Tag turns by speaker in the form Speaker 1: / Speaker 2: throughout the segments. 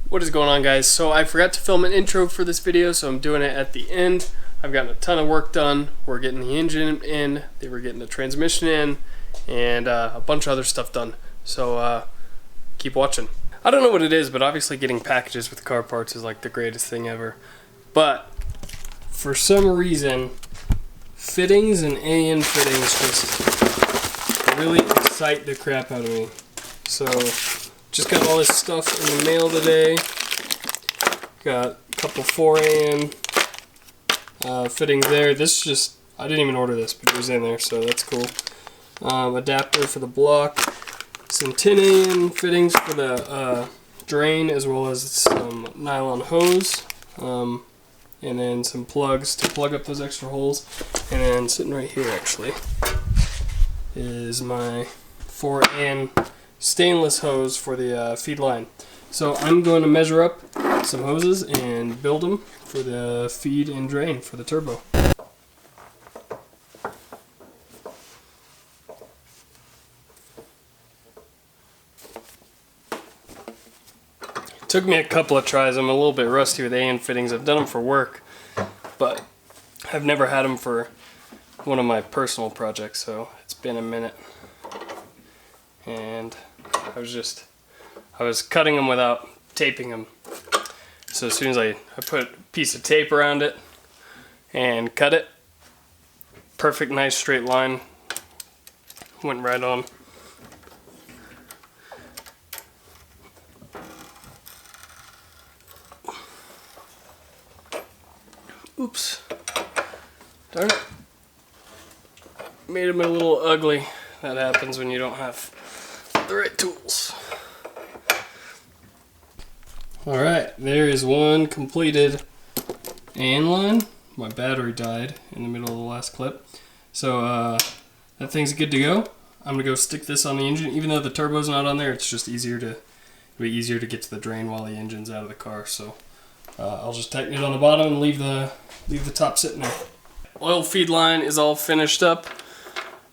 Speaker 1: What is going on, guys? So I forgot to film an intro for this video, so I'm doing it at the end. I've gotten a ton of work done. We're getting the engine in, they were getting the transmission in, and a bunch of other stuff done. So keep watching. I don't know what it is, but obviously getting packages with car parts is like the greatest thing ever. But for some reason, fittings and AN fittings just really excite the crap out of me. So just got all this stuff in the mail today. Got a couple 4AN fittings there. This just, I didn't even order this, but it was in there, so that's cool. Adapter for the block. Some 10AN fittings for the drain, as well as some nylon hose. And then some plugs to plug up those extra holes. And then sitting right here, actually, is my 4AN stainless hose for the feed line. So I'm going to measure up some hoses and build them for the feed and drain for the turbo. It took me a couple of tries. I'm a little bit rusty with AN fittings. I've done them for work, but I've never had them for one of my personal projects, so it's been a minute. And I was cutting them without taping them. So as soon as I put a piece of tape around it and cut it, perfect, nice straight line, went right on. Oops, darn it, made them a little ugly. That happens when you don't have the right tools. Alright, there is one completed AN line. My battery died in the middle of the last clip. So that thing's good to go. I'm going to go stick this on the engine. Even though the turbo's not on there, it's just easier to get to the drain while the engine's out of the car. So I'll just tighten it on the bottom and leave the top sitting there. Oil feed line is all finished up.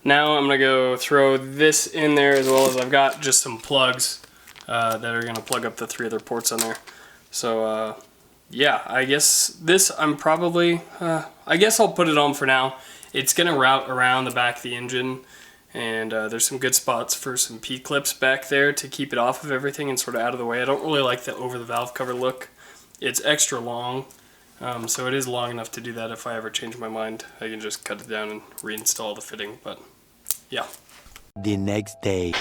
Speaker 1: Now I'm going to go throw this in there, as well as I've got just some plugs that are going to plug up the 3 other ports on there. So yeah, I guess this I'm probably, I guess I'll put it on for now. It's going to route around the back of the engine, and there's some good spots for some P-clips back there to keep it off of everything and sort of out of the way. I don't really like the over the valve cover look. It's extra long, so it is long enough to do that. If I ever change my mind, I can just cut it down and reinstall the fitting, but yeah.
Speaker 2: The next day.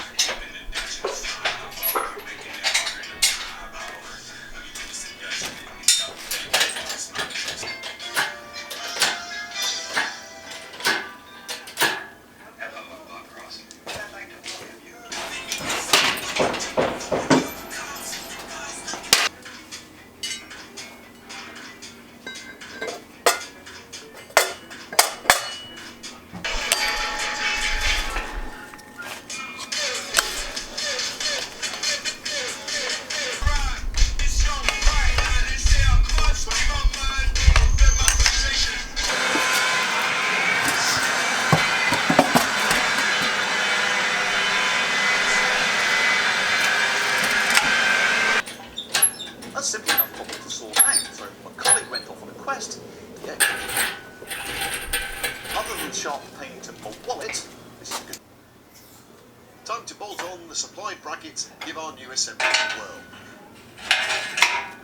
Speaker 3: That's simply enough problem to sort out, so my colleague went off on a quest. Yeah. Other than sharp pain to bolt wallet, this is good. Time to bolt on the supply brackets and give our new assembly a whirl.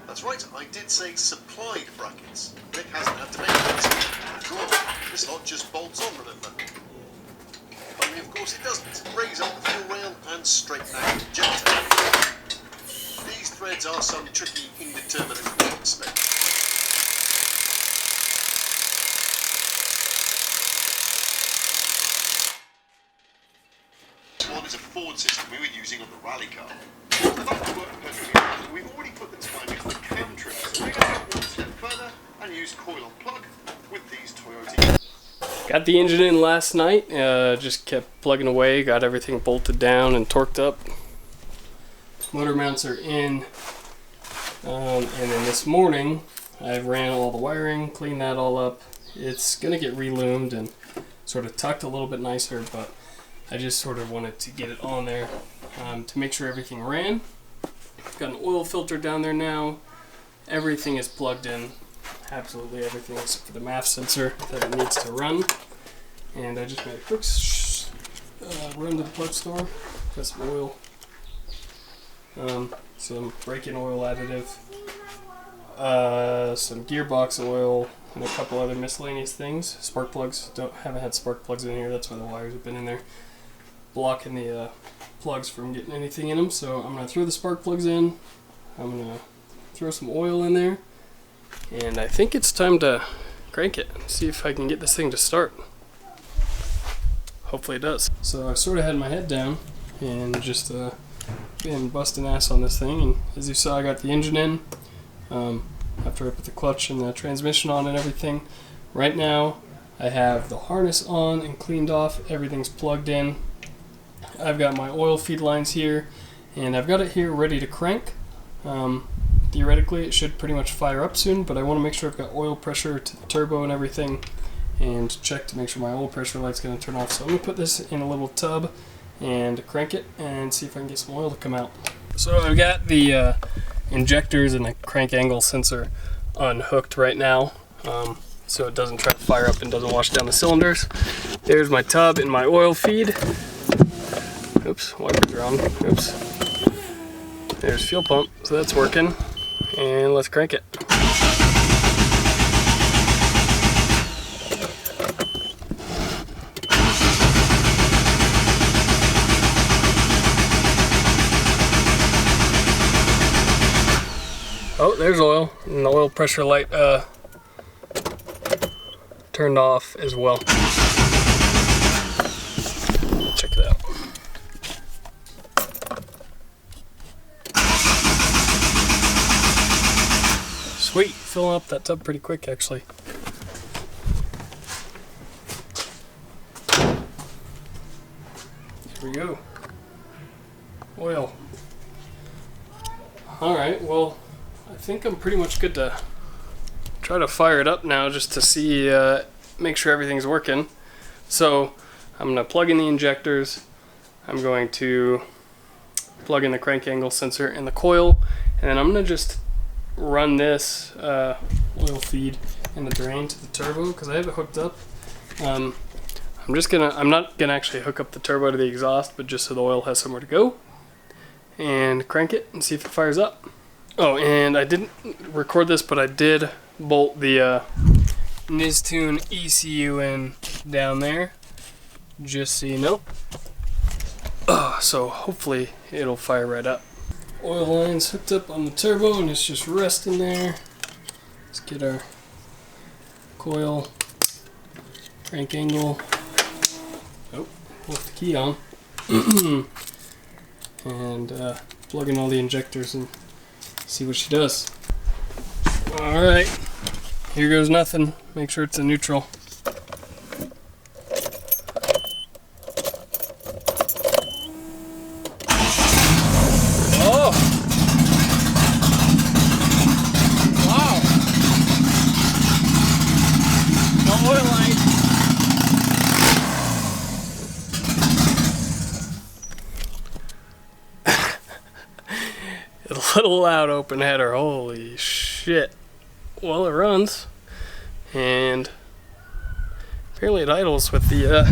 Speaker 3: That's right, I did say supplied brackets. Rick hasn't had to make it. After all, this lot just bolts on, remember? Only of course it doesn't. Raise up the fuel rail and straighten out the injector. These threads are some tricky, indeterminate specs. This one is a Ford system we were using on the rally car. I'd like to work perfectly well. We've already put the time into the cam trim, so we're going to go one step further and use coil on plug with these Toyota.
Speaker 1: Got the engine in last night, just kept plugging away, got everything bolted down and torqued up. Motor mounts are in, and then this morning I ran all the wiring, cleaned that all up. It's going to get reloomed and sort of tucked a little bit nicer, but I just sort of wanted to get it on there to make sure everything ran. Got an oil filter down there now. Everything is plugged in. Absolutely everything except for the MAF sensor that it needs to run. And I just made a quick run to the parts store. Got some oil. Some brake-in oil additive. Some gearbox oil. And a couple other miscellaneous things. Spark plugs. Haven't had spark plugs in here. That's why the wires have been in there, blocking the plugs from getting anything in them. So I'm gonna throw the spark plugs in. I'm gonna throw some oil in there, and I think it's time to crank it. See if I can get this thing to start. Hopefully it does. So I sort of had my head down and just been busting ass on this thing. And as you saw, I got the engine in. After I put the clutch and the transmission on and everything. Right now I have the harness on and cleaned off. Everything's plugged in. I've got my oil feed lines here, and I've got it here ready to crank. Theoretically it should pretty much fire up soon, but I want to make sure I've got oil pressure to the turbo and everything, and check to make sure my oil pressure light's going to turn off. So I'm going to put this in a little tub and crank it and see if I can get some oil to come out. So I've got the injectors and the crank angle sensor unhooked right now, so it doesn't try to fire up and doesn't wash down the cylinders. There's my tub and my oil feed. Oops, wipers are on. Oops. There's fuel pump, so that's working. And let's crank it. Oh, there's oil, and the oil pressure light turned off as well. Check it out. Sweet, filling up that tub pretty quick actually. Here we go. Oil. Alright, well, I think I'm pretty much good to try to fire it up now just to see, make sure everything's working. So I'm going to plug in the injectors, I'm going to plug in the crank angle sensor and the coil, and then I'm going to just run this oil feed and the drain to the turbo because I have it hooked up. I'm not gonna actually hook up the turbo to the exhaust, but just so the oil has somewhere to go, and crank it and see if it fires up. Oh, and I didn't record this, but I did bolt the Nistune ECU in down there, just so you know. So hopefully it'll fire right up. Oil lines hooked up on the turbo and it's just resting there. Let's get our coil, crank angle. Oh, left the key on. And plug in all the injectors and see what she does. Alright, here goes nothing. Make sure it's in neutral. Oh! Wow! No oil light. A little loud open header, holy shit. Well, it runs, and apparently it idles with the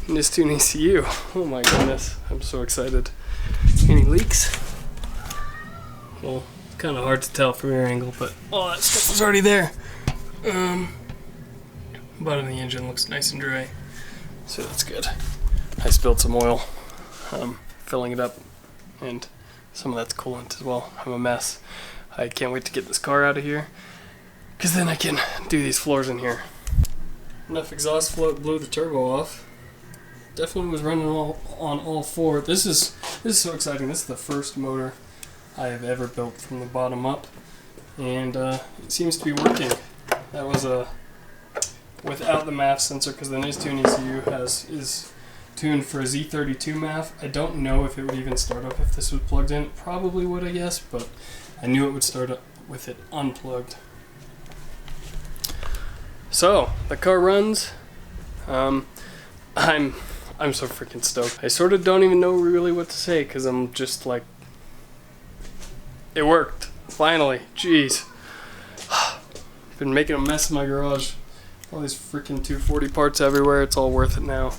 Speaker 1: Nistune ECU. Oh my goodness, I'm so excited. Any leaks? Well, it's kind of hard to tell from your angle, but all that stuff was already there. Bottom of the engine looks nice and dry, so that's good. I spilled some oil, filling it up, and some of that's coolant as well. I'm a mess. I can't wait to get this car out of here, because then I can do these floors in here. Enough exhaust flow blew the turbo off. Definitely was running on all four. This is so exciting. This is the first motor I have ever built from the bottom up, and it seems to be working. That was without the MAF sensor, because the Nistune ECU is tuned for a Z32 MAF. I don't know if it would even start up if this was plugged in. It probably would, I guess, but I knew it would start up with it unplugged. So the car runs. I'm so freaking stoked. I sort of don't even know really what to say, because I'm just like it worked. Finally. Jeez. Been making a mess in my garage. All these freaking 240 parts everywhere. It's all worth it now.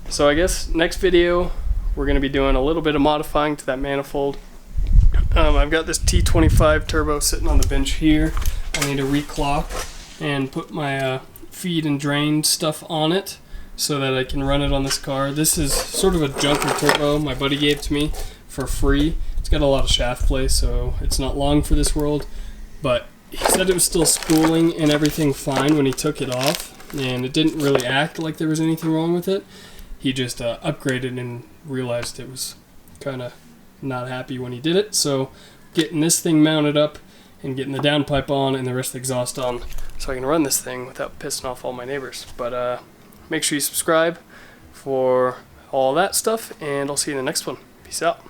Speaker 1: So I guess next video we're going to be doing a little bit of modifying to that manifold. I've got this T25 turbo sitting on the bench here. I need to reclock and put my feed and drain stuff on it so that I can run it on this car. This is sort of a junker turbo my buddy gave to me for free. It's got a lot of shaft play, so it's not long for this world, but he said it was still spooling and everything fine when he took it off, and it didn't really act like there was anything wrong with it. He just upgraded and realized it was kind of not happy when he did it. So getting this thing mounted up and getting the downpipe on and the rest of the exhaust on so I can run this thing without pissing off all my neighbors. But make sure you subscribe for all that stuff, and I'll see you in the next one. Peace out.